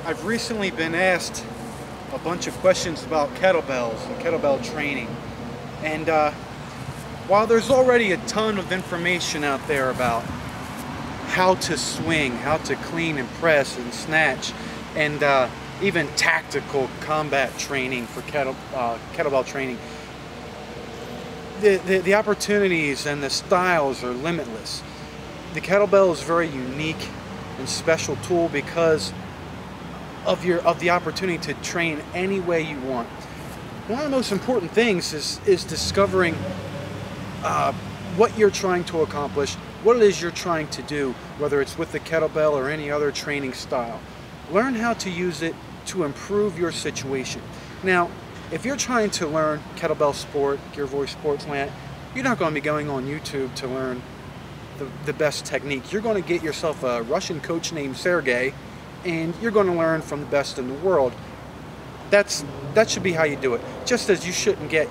I've recently been asked a bunch of questions about kettlebells and kettlebell training. And while there's already a ton of information out there about how to swing, how to clean and press and snatch, and even tactical combat training for kettlebell training, the opportunities and the styles are limitless. The kettlebell is a very unique and special tool because of the opportunity to train any way you want. One of the most important things is discovering what you're trying to accomplish, what it is you're trying to do, whether it's with the kettlebell or any other training style. Learn how to use it to improve your situation. Now, if you're trying to learn kettlebell sport, Gear Voice Sportsland, you're not going to be going on YouTube to learn the best technique. You're going to get yourself a Russian coach named Sergey, and you're going to learn from the best in the world. That should be how you do it. Just as you shouldn't get,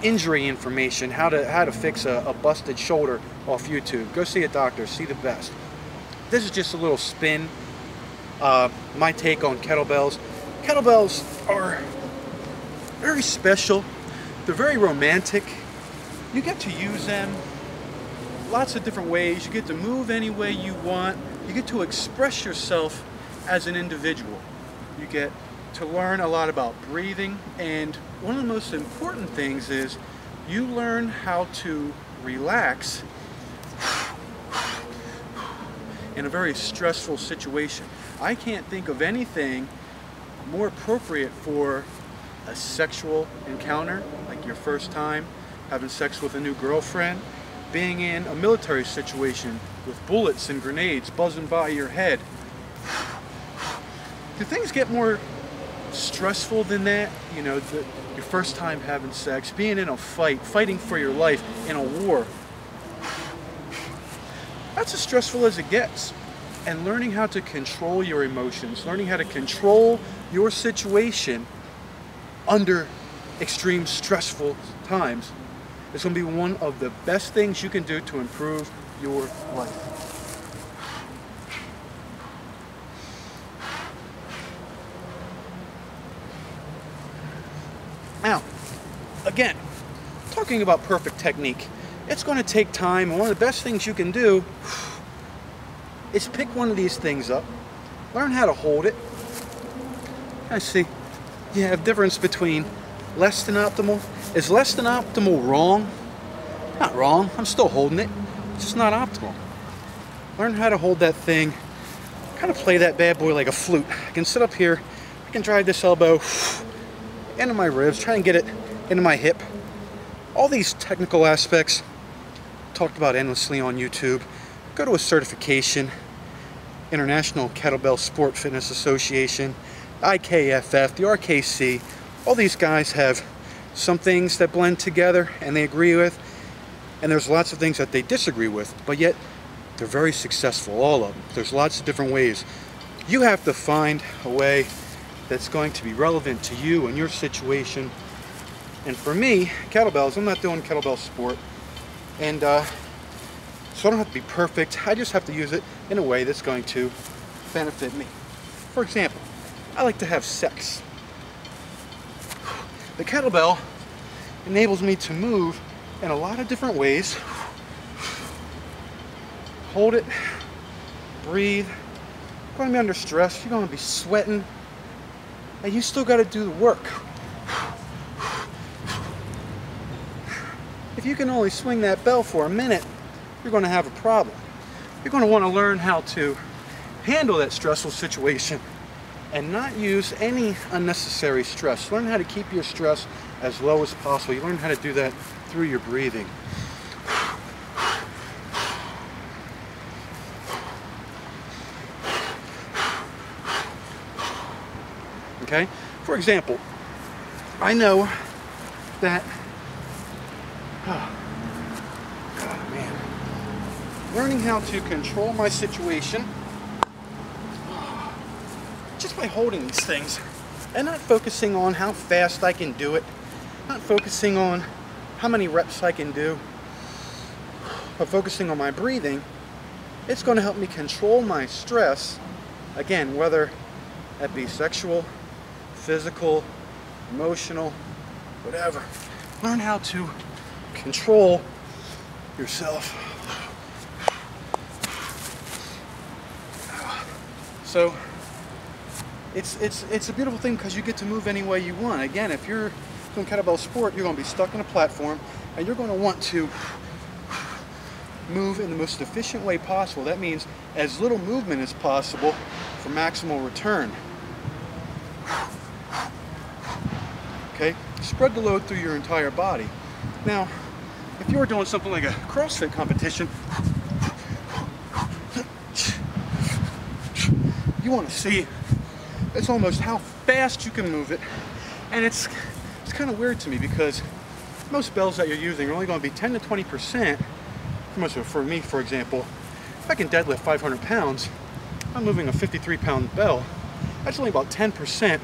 injury information, how to fix a busted shoulder off YouTube. Go see a doctor, see the best. This is just a little spin, my take on kettlebells. Kettlebells are very special. They're very romantic. You get to use them lots of different ways. You get to move any way you want. You get to express yourself as an individual. You get to learn a lot about breathing, and one of the most important things is you learn how to relax in a very stressful situation. I can't think of anything more appropriate for a sexual encounter, like your first time having sex with a new girlfriend, being in a military situation with bullets and grenades buzzing by your head. Do things get more stressful than that? Your first time having sex, being in a fight, fighting for your life in a war. That's as stressful as it gets. And learning how to control your emotions, learning how to control your situation under extreme stressful times is going to be one of the best things you can do to improve your life. Now, again, talking about perfect technique, it's going to take time, and one of the best things you can do is pick one of these things up, learn how to hold it. I see you have difference between less than optimal. Is less than optimal wrong? Not wrong, I'm still holding it. It's just not optimal. Learn how to hold that thing, kind of play that bad boy like a flute. I can sit up here, I can drive this elbow into my ribs, try and get it into my hip. All these technical aspects talked about endlessly on YouTube. Go to a certification, International Kettlebell Sport Fitness Association, IKFF, the RKC. All these guys have some things that blend together and they agree with, and there's lots of things that they disagree with, but yet they're very successful, all of them. There's lots of different ways. You have to find a way that's going to be relevant to you and your situation. And for me, kettlebells, I'm not doing kettlebell sport, and so I don't have to be perfect. I just have to use it in a way that's going to benefit me. For example, I like to have sex. The kettlebell enables me to move in a lot of different ways. Hold it, breathe. You're going to be under stress, you're going to be sweating, and you still got to do the work. If you can only swing that bell for a minute, you're going to have a problem. You're going to want to learn how to handle that stressful situation and not use any unnecessary stress. Learn how to keep your stress as low as possible. You learn how to do that through your breathing. Okay? For example, I know that learning how to control my situation just by holding these things and not focusing on how fast I can do it, not focusing on how many reps I can do, but focusing on my breathing, it's going to help me control my stress Again, whether that be sexual, physical, emotional, whatever. Learn how to control yourself. So it's a beautiful thing because you get to move any way you want. Again, if you're doing kettlebell sport, you're going to be stuck in a platform and you're going to want to move in the most efficient way possible. That means as little movement as possible for maximal return. Okay, spread the load through your entire body. Now, if you're doing something like a CrossFit competition, you want to see it's almost how fast you can move it, and it's kind of weird to me because most bells that you're using are only going to be 10 to 20%. For me, for example, if I can deadlift 500 pounds, I'm moving a 53-pound bell. That's only about 10%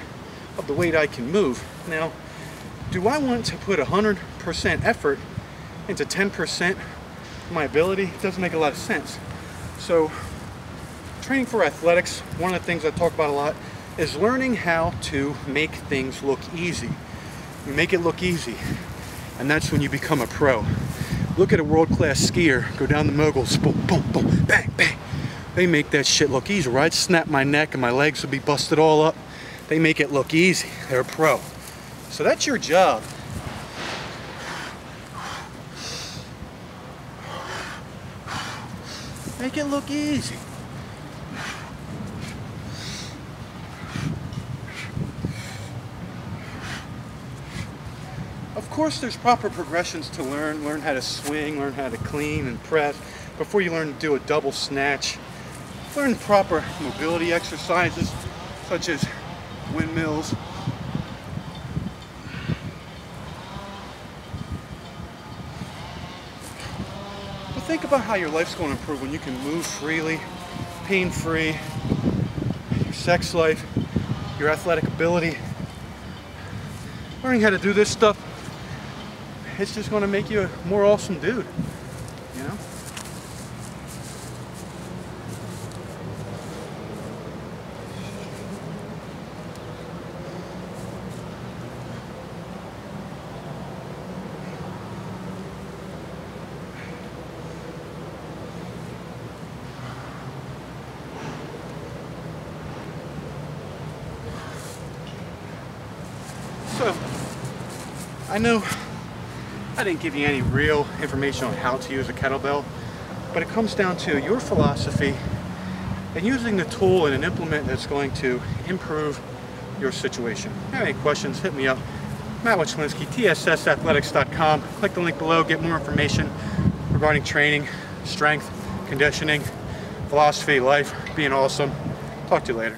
of the weight I can move. Now, do I want to put 100% effort into 10% of my ability? It doesn't make a lot of sense. So, training for athletics, one of the things I talk about a lot is learning how to make things look easy. You make it look easy, and that's when you become a pro. Look at a world-class skier, go down the moguls, boom, boom, boom, bang, bang. They make that shit look easy, right? I'd snap my neck and my legs would be busted all up. They make it look easy. They're a pro. So that's your job. Make it look easy. Of course, there's proper progressions to learn how to swing, learn how to clean and press before you learn to do a double snatch. Learn proper mobility exercises such as windmills. But think about how your life's going to improve when you can move freely, pain-free, your sex life, your athletic ability. Learning how to do this stuff, it's just going to make you a more awesome dude, you know? So, I know I didn't give you any real information on how to use a kettlebell, but it comes down to your philosophy and using the tool and an implement that's going to improve your situation. If you have any questions, hit me up. Matt Wachlinski, tssathletics.com. Click the link below, get more information regarding training, strength, conditioning, philosophy, life, being awesome. Talk to you later.